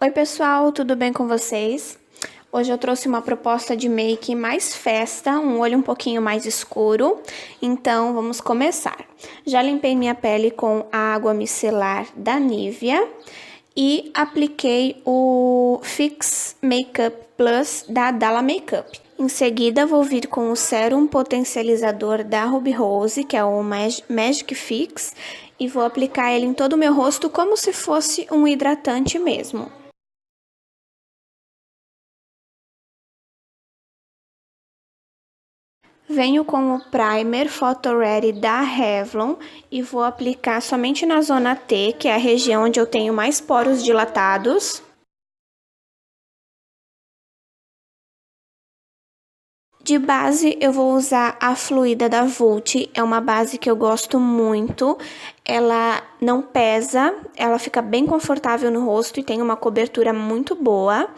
Oi pessoal, tudo bem com vocês? Hoje eu trouxe uma proposta de make mais festa, um olho um pouquinho mais escuro, então vamos começar. Já limpei minha pele com a água micelar da Nivea e apliquei o Fix Makeup Plus da Dalla Makeup. Em seguida, vou vir com o sérum potencializador da Ruby Rose, que é o Magic Fix, e vou aplicar ele em todo o meu rosto como se fosse um hidratante mesmo. Venho com o primer Photo Ready da Revlon e vou aplicar somente na zona T, que é a região onde eu tenho mais poros dilatados. De base, eu vou usar a fluida da Vult, é uma base que eu gosto muito, ela não pesa, ela fica bem confortável no rosto e tem uma cobertura muito boa.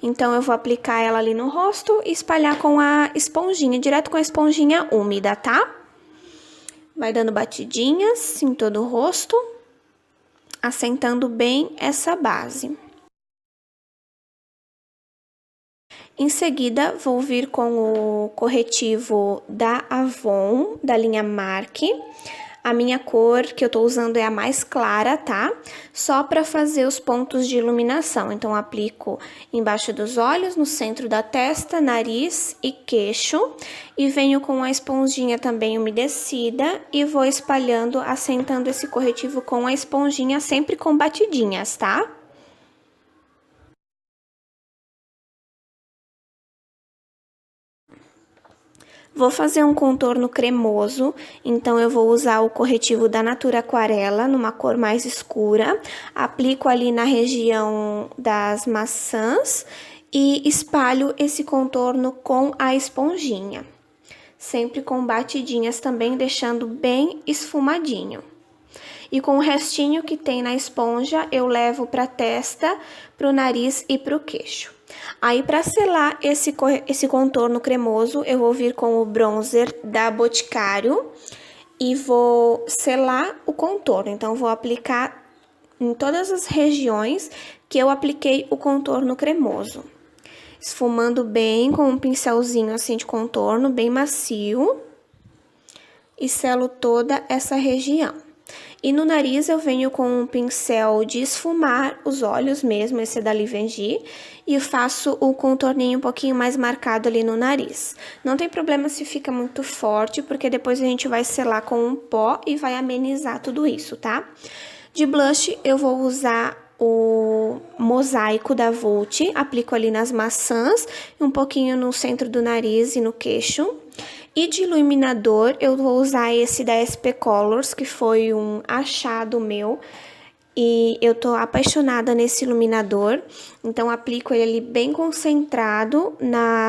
Então, eu vou aplicar ela ali no rosto e espalhar com a esponjinha, direto com a esponjinha úmida, tá? Vai dando batidinhas em todo o rosto, assentando bem essa base. Em seguida, vou vir com o corretivo da Avon, da linha Mark. A minha cor que eu tô usando é a mais clara, tá? Só para fazer os pontos de iluminação. Então, aplico embaixo dos olhos, no centro da testa, nariz e queixo. E venho com a esponjinha também umedecida e vou espalhando, assentando esse corretivo com a esponjinha, sempre com batidinhas, tá? Vou fazer um contorno cremoso, então eu vou usar o corretivo da Natura Aquarela, numa cor mais escura. Aplico ali na região das maçãs e espalho esse contorno com a esponjinha. Sempre com batidinhas também, deixando bem esfumadinho. E com o restinho que tem na esponja, eu levo para a testa, para o nariz e para o queixo. Aí, para selar esse contorno cremoso, eu vou vir com o bronzer da Boticário e vou selar o contorno. Então, vou aplicar em todas as regiões que eu apliquei o contorno cremoso. Esfumando bem com um pincelzinho assim de contorno, bem macio. E selo toda essa região. E no nariz eu venho com um pincel de esfumar os olhos mesmo, esse é da Givenchy, e faço o contorninho um pouquinho mais marcado ali no nariz. Não tem problema se fica muito forte, porque depois a gente vai selar com um pó e vai amenizar tudo isso, tá? De blush eu vou usar o mosaico da Vult, aplico ali nas maçãs, um pouquinho no centro do nariz e no queixo. E de iluminador, eu vou usar esse da SP Colors, que foi um achado meu. E eu tô apaixonada nesse iluminador, então aplico ele ali bem concentrado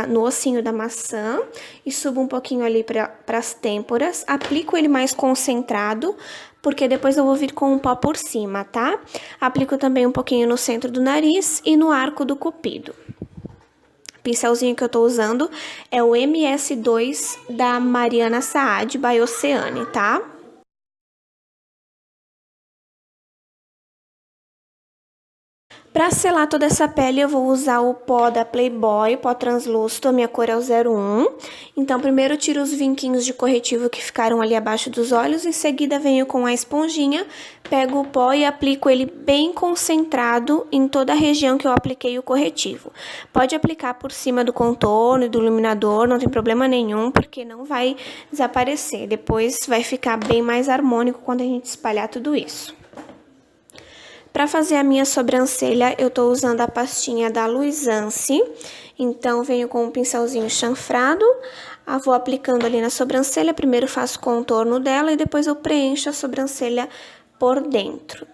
no ossinho da maçã e subo um pouquinho ali para as têmporas. Aplico ele mais concentrado, porque depois eu vou vir com um pó por cima, tá? Aplico também um pouquinho no centro do nariz e no arco do cupido. O pincelzinho que eu tô usando é o MS2 da Mariana Saad by Oceane, tá? Pra selar toda essa pele, eu vou usar o pó da Playboy, pó translúcido, a minha cor é o 01. Então, primeiro eu tiro os vinquinhos de corretivo que ficaram ali abaixo dos olhos, em seguida venho com a esponjinha, pego o pó e aplico ele bem concentrado em toda a região que eu apliquei o corretivo. Pode aplicar por cima do contorno e do iluminador, não tem problema nenhum, porque não vai desaparecer. Depois vai ficar bem mais harmônico quando a gente espalhar tudo isso. Para fazer a minha sobrancelha, eu tô usando a pastinha da Luisance. Então, venho com um pincelzinho chanfrado, vou aplicando ali na sobrancelha. Primeiro faço o contorno dela e depois eu preencho a sobrancelha por dentro.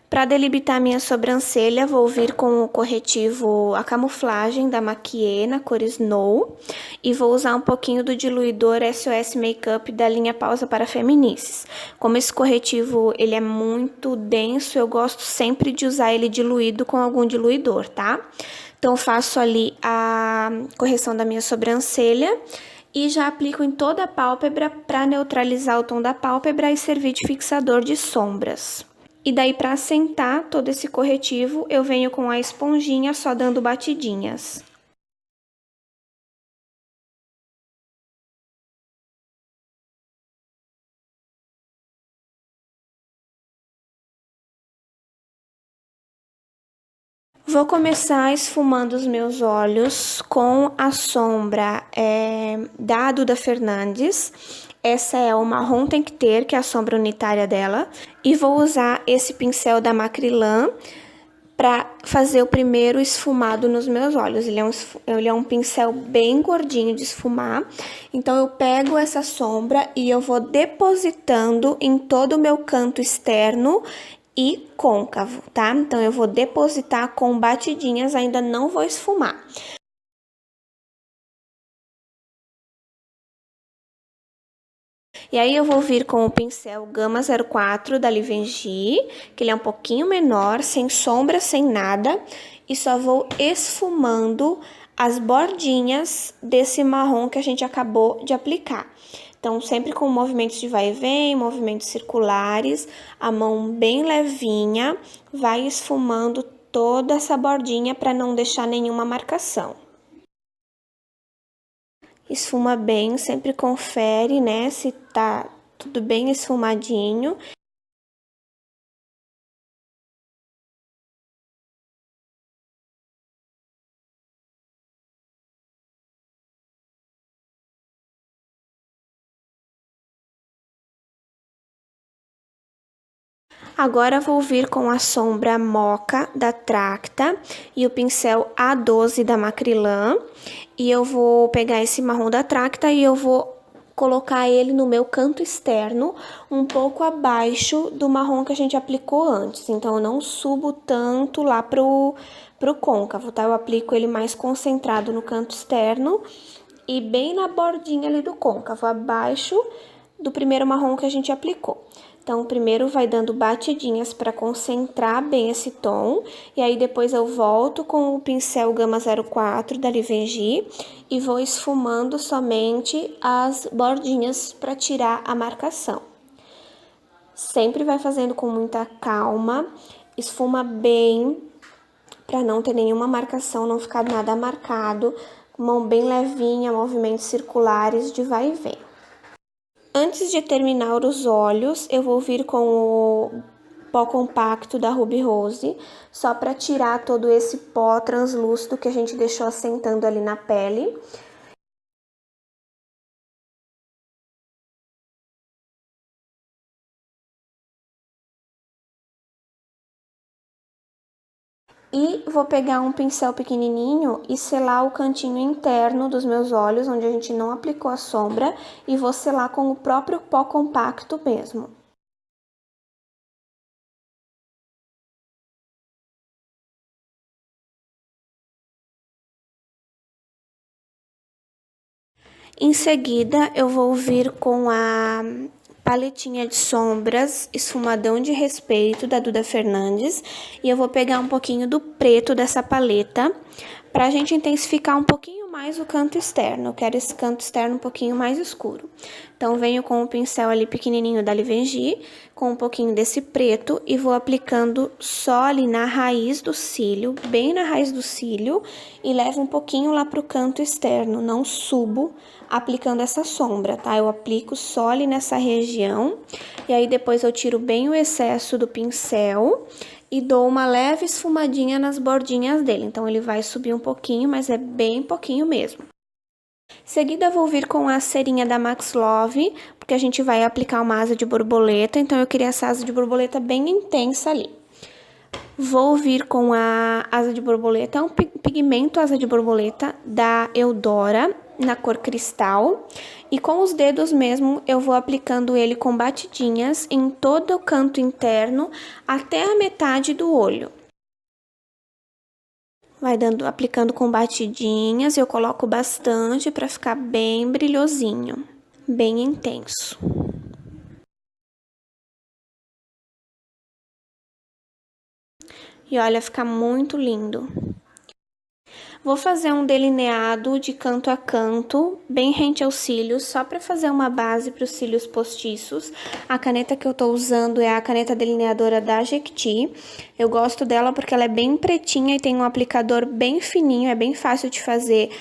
Para delimitar minha sobrancelha, vou vir com o corretivo a camuflagem da Maquiê na cor Snow e vou usar um pouquinho do diluidor SOS Makeup da linha Pausa para Feminices. Como esse corretivo ele é muito denso, eu gosto sempre de usar ele diluído com algum diluidor, tá? Então, faço ali a correção da minha sobrancelha E já aplico em toda a pálpebra para neutralizar o tom da pálpebra e servir de fixador de sombras. E daí, para assentar todo esse corretivo, eu venho com a esponjinha só dando batidinhas. Vou começar esfumando os meus olhos com a sombra da Duda Fernandes. Essa é o Marrom Tem Que Ter, que é a sombra unitária dela. E vou usar esse pincel da Macrylan para fazer o primeiro esfumado nos meus olhos. Ele é um pincel bem gordinho de esfumar. Então, eu pego essa sombra e eu vou depositando em todo o meu canto externo e côncavo, tá? Então, eu vou depositar com batidinhas, ainda não vou esfumar. E aí, eu vou vir com o pincel Gama 04 da Givenchy, que ele é um pouquinho menor, sem sombra, sem nada. E só vou esfumando as bordinhas desse marrom que a gente acabou de aplicar. Então, sempre com movimentos de vai e vem, movimentos circulares, a mão bem levinha, vai esfumando toda essa bordinha para não deixar nenhuma marcação. Esfuma bem, sempre confere, né, se tá tudo bem esfumadinho. Agora, vou vir com a sombra Mocha da Tracta e o pincel A12 da Macrylan. E eu vou pegar esse marrom da Tracta e eu vou colocar ele no meu canto externo, um pouco abaixo do marrom que a gente aplicou antes. Então, eu não subo tanto lá pro côncavo, tá? Eu aplico ele mais concentrado no canto externo e bem na bordinha ali do côncavo, abaixo do primeiro marrom que a gente aplicou. Então, primeiro vai dando batidinhas para concentrar bem esse tom, e aí depois eu volto com o pincel Gama 04 da Givenchy e vou esfumando somente as bordinhas para tirar a marcação. Sempre vai fazendo com muita calma, esfuma bem para não ter nenhuma marcação, não ficar nada marcado, mão bem levinha, movimentos circulares de vai e vem. Antes de terminar os olhos, eu vou vir com o pó compacto da Ruby Rose, só para tirar todo esse pó translúcido que a gente deixou assentando ali na pele. E vou pegar um pincel pequenininho e selar o cantinho interno dos meus olhos, onde a gente não aplicou a sombra, e vou selar com o próprio pó compacto mesmo. Em seguida, eu vou vir com a paletinha de sombras Esfumadão de Respeito, da Duda Fernandes. E eu vou pegar um pouquinho do preto dessa paleta, pra gente intensificar um pouquinho mais o canto externo. Eu quero esse canto externo um pouquinho mais escuro. Então, venho com o pincel ali pequenininho da Givenchy, com um pouquinho desse preto, e vou aplicando só ali na raiz do cílio, bem na raiz do cílio, e levo um pouquinho lá pro canto externo, não subo aplicando essa sombra, tá? Eu aplico só ali nessa região, e aí depois eu tiro bem o excesso do pincel e dou uma leve esfumadinha nas bordinhas dele. Então, ele vai subir um pouquinho, mas é bem pouquinho mesmo. Em seguida, vou vir com a cerinha da Max Love, porque a gente vai aplicar uma asa de borboleta, então eu queria essa asa de borboleta bem intensa ali. Vou vir com a asa de borboleta, um pigmento asa de borboleta da Eudora, na cor cristal. E com os dedos mesmo, eu vou aplicando ele com batidinhas em todo o canto interno, até a metade do olho. Vai aplicando com batidinhas, eu coloco bastante para ficar bem brilhosinho, bem intenso. E olha, fica muito lindo. Vou fazer um delineado de canto a canto, bem rente aos cílios, só para fazer uma base para os cílios postiços. A caneta que eu tô usando é a caneta delineadora da Jequiti. Eu gosto dela porque ela é bem pretinha e tem um aplicador bem fininho, é bem fácil de fazer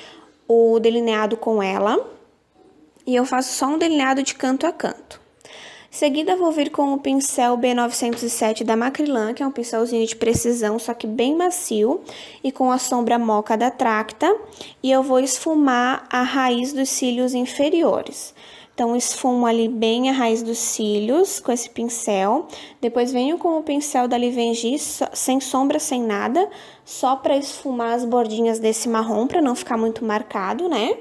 o delineado com ela. E eu faço só um delineado de canto a canto. Em seguida, vou vir com o pincel B907 da Macrylan, que é um pincelzinho de precisão, só que bem macio, e com a sombra Mocha da Tracta, e eu vou esfumar a raiz dos cílios inferiores. Então, esfumo ali bem a raiz dos cílios com esse pincel, depois venho com o pincel da Givenchy, sem sombra, sem nada, só para esfumar as bordinhas desse marrom, para não ficar muito marcado, né?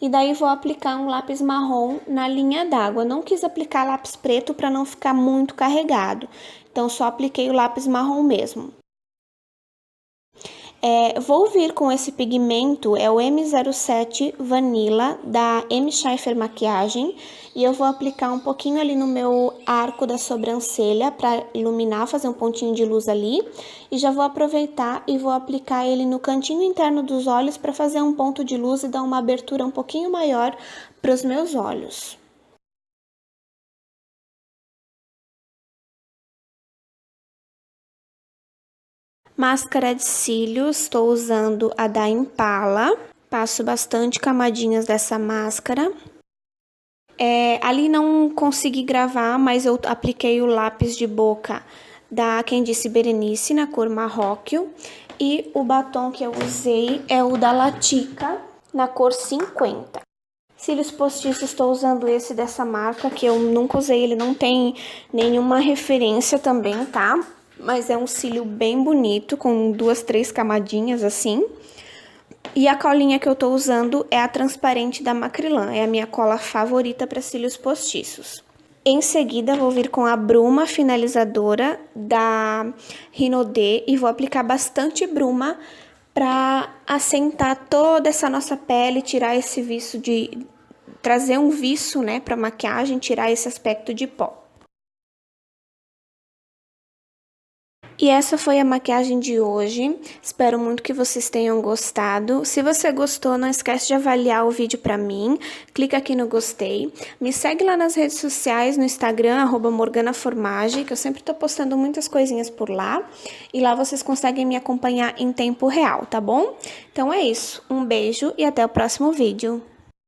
E daí vou aplicar um lápis marrom na linha d'água. Não quis aplicar lápis preto para não ficar muito carregado. Então, só apliquei o lápis marrom mesmo. Vou vir com esse pigmento, é o M07 Vanilla, da M. Schaefer Maquiagem. E eu vou aplicar um pouquinho ali no meu arco da sobrancelha para iluminar, fazer um pontinho de luz ali. E já vou aproveitar e vou aplicar ele no cantinho interno dos olhos para fazer um ponto de luz e dar uma abertura um pouquinho maior para os meus olhos. Máscara de cílios, estou usando a da Impala. Passo bastante camadinhas dessa máscara. Ali não consegui gravar, mas eu apliquei o lápis de boca da Quem Disse Berenice, na cor Marróquio. E o batom que eu usei é o da Latica, na cor 50. Cílios postiços, estou usando esse dessa marca, que eu nunca usei, ele não tem nenhuma referência também, tá? Mas é um cílio bem bonito, com 2, 3 camadinhas assim. E a colinha que eu tô usando é a transparente da Macrylan, é a minha cola favorita para cílios postiços. Em seguida, vou vir com a bruma finalizadora da Rinodê e vou aplicar bastante bruma para assentar toda essa nossa pele, tirar esse viço trazer um viço, né, para maquiagem, tirar esse aspecto de pó. E essa foi a maquiagem de hoje. Espero muito que vocês tenham gostado. Se você gostou, não esquece de avaliar o vídeo pra mim. Clica aqui no gostei. Me segue lá nas redes sociais, no Instagram, @morganaformage, que eu sempre tô postando muitas coisinhas por lá. E lá vocês conseguem me acompanhar em tempo real, tá bom? Então é isso. Um beijo e até o próximo vídeo.